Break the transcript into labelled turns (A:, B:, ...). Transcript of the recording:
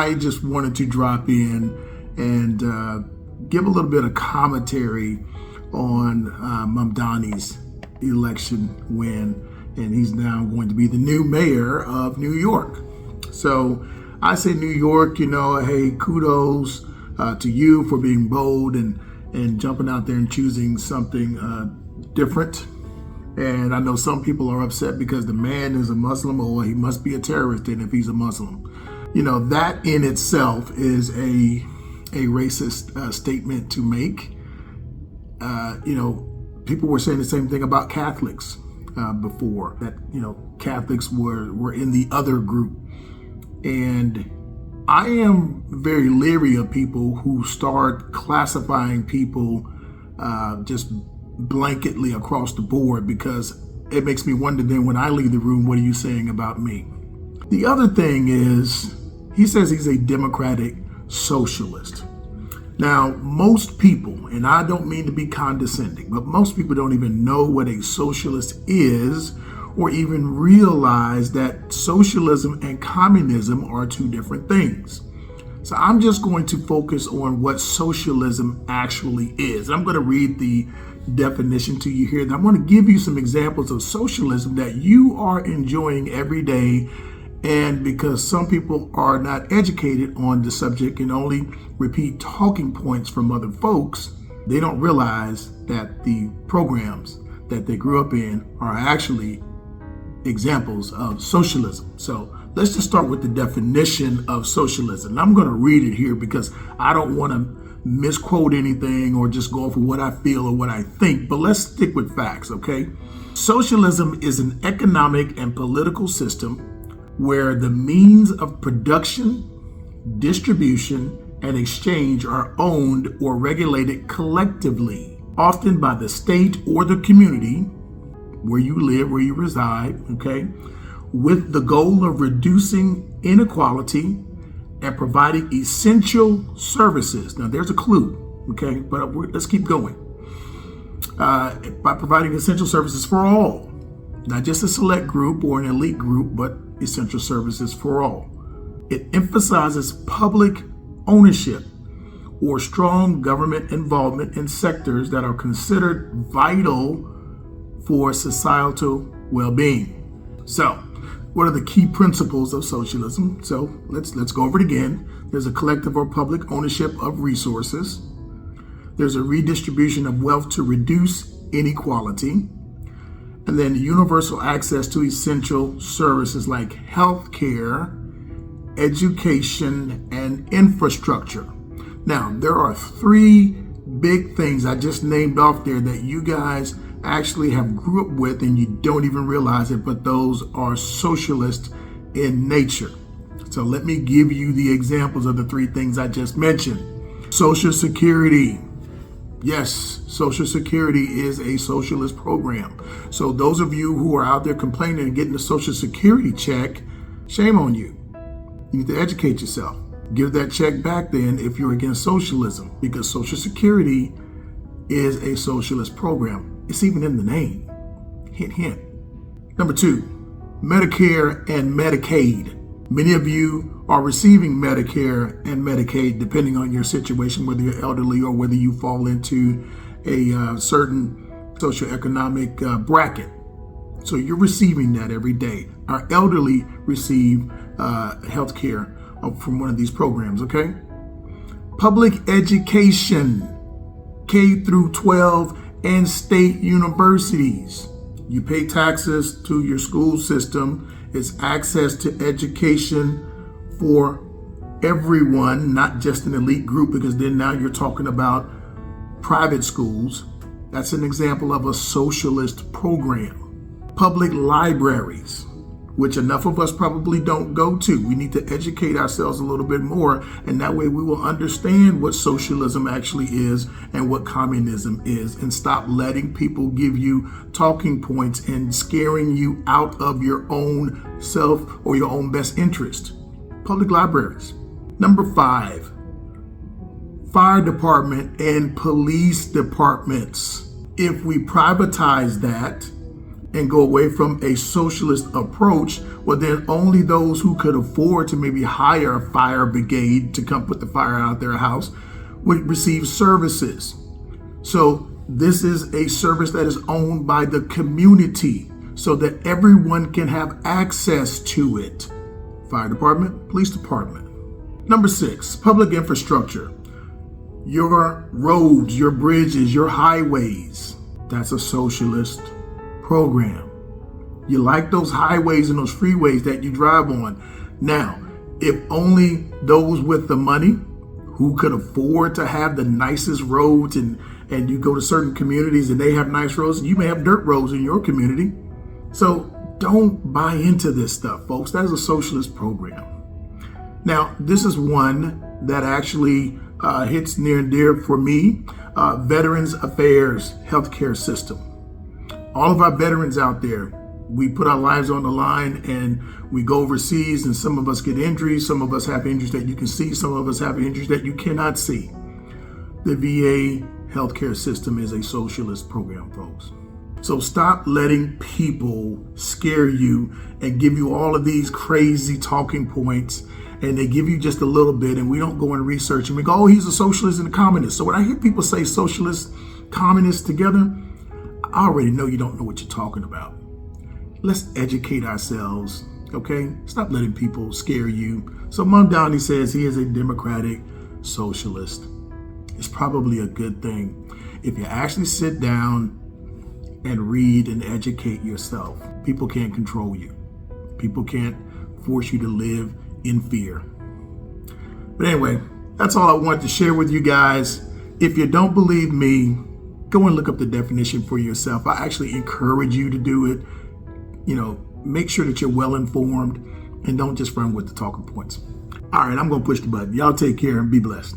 A: I just wanted to drop in and give a little bit of commentary on Mamdani's election win, and he's now going to be the new mayor of New York. So I say New York, hey, kudos to you for being bold and jumping out there and choosing something different. And I know some people are upset because the man is a Muslim, or he must be a terrorist, and if he's a Muslim. That in itself is a racist statement to make. People were saying the same thing about Catholics before, that, Catholics were in the other group. And I am very leery of people who start classifying people just blanketly across the board, because it makes me wonder then when I leave the room, what are you saying about me? The other thing is, he says he's a democratic socialist. Now, most people, and I don't mean to be condescending, but most people don't even know what a socialist is, or even realize that socialism and communism are two different things. So I'm just going to focus on what socialism actually is. I'm going to read the definition to you here. And I'm going to give you some examples of socialism that you are enjoying every day. And because some people are not educated on the subject and only repeat talking points from other folks, they don't realize that the programs that they grew up in are actually examples of socialism. So let's just start with the definition of socialism. And I'm going to read it here because I don't want to misquote anything or just go for what I feel or what I think, but let's stick with facts, okay? Socialism is an economic and political system where the means of production, distribution, and exchange are owned or regulated collectively, often by the state or the community where you live, where you reside, okay, with the goal of reducing inequality and providing essential services. Now, there's a clue, okay, but let's keep going. By providing essential services for all, not just a select group or an elite group, but essential services for all. It emphasizes public ownership or strong government involvement in sectors that are considered vital for societal well-being. So, what are the key principles of socialism? So let's go over it again. There's a collective or public ownership of resources. There's a redistribution of wealth to reduce inequality. And then universal access to essential services like health care, education, and infrastructure. Now, there are three big things I just named off there that you guys actually have grew up with and you don't even realize it, but those are socialist in nature. So let me give you the examples of the three things I just mentioned. Social Security. Yes, Social Security is a socialist program. So those of you who are out there complaining and getting a Social Security check, shame on you. You need to educate yourself. Give that check back then if you're against socialism, because Social Security is a socialist program. It's even in the name. Hint, hint. Number two, Medicare and Medicaid. Many of you are receiving Medicare and Medicaid depending on your situation, whether you're elderly or whether you fall into a certain socioeconomic bracket. So you're receiving that every day. Our elderly receive health care from one of these programs, okay? Public education, K through 12, and state universities. You pay taxes to your school system. It's access to education for everyone, not just an elite group, because then now you're talking about private schools. That's an example of a socialist program. Public libraries, which enough of us probably don't go to. We need to educate ourselves a little bit more, and that way we will understand what socialism actually is and what communism is, and stop letting people give you talking points and scaring you out of your own self or your own best interest. Public libraries. Number 5, fire department and police departments. If we privatize that, and go away from a socialist approach, well, then only those who could afford to maybe hire a fire brigade to come put the fire out their house would receive services. So this is a service that is owned by the community so that everyone can have access to it. Fire department, police department. Number 6, public infrastructure. Your roads, your bridges, your highways. That's a socialist program. You like those highways and those freeways that you drive on. Now, if only those with the money who could afford to have the nicest roads, and you go to certain communities and they have nice roads, and you may have dirt roads in your community. So don't buy into this stuff, folks. That is a socialist program. Now, this is one that actually hits near and dear for me. Veterans Affairs healthcare system. All of our veterans out there, we put our lives on the line and we go overseas, and some of us get injuries. Some of us have injuries that you can see. Some of us have injuries that you cannot see. The VA healthcare system is a socialist program, folks. So stop letting people scare you and give you all of these crazy talking points, and they give you just a little bit, and we don't go and research and we go, oh, he's a socialist and a communist. So when I hear people say socialist, communist together, I already know you don't know what you're talking about. Let's educate ourselves, okay? Stop letting people scare you. So Mamdani says he is a democratic socialist. It's probably a good thing if you actually sit down and read and educate yourself. People can't control you. People can't force you to live in fear. But anyway, that's all I wanted to share with you guys. If you don't believe me, go and look up the definition for yourself. I actually encourage you to do it. Make sure that you're well informed and don't just run with the talking points. All right, I'm going to push the button. Y'all take care and be blessed.